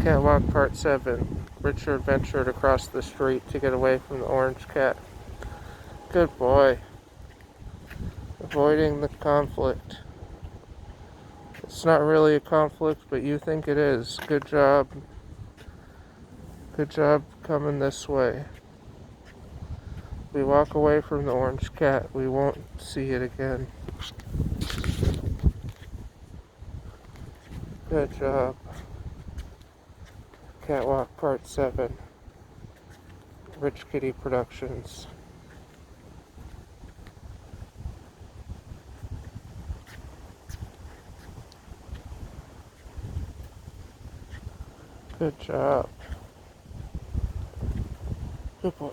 Catwalk Part 7. Richard ventured across the street to get away from the orange cat. Good boy. Avoiding the conflict. It's not really a conflict, but you think it is. Good job. Good job coming this way. We walk away from the orange cat, we won't see it again. Good job. Catwalk Part 7. Rich Kitty Productions. Good job. Good boy.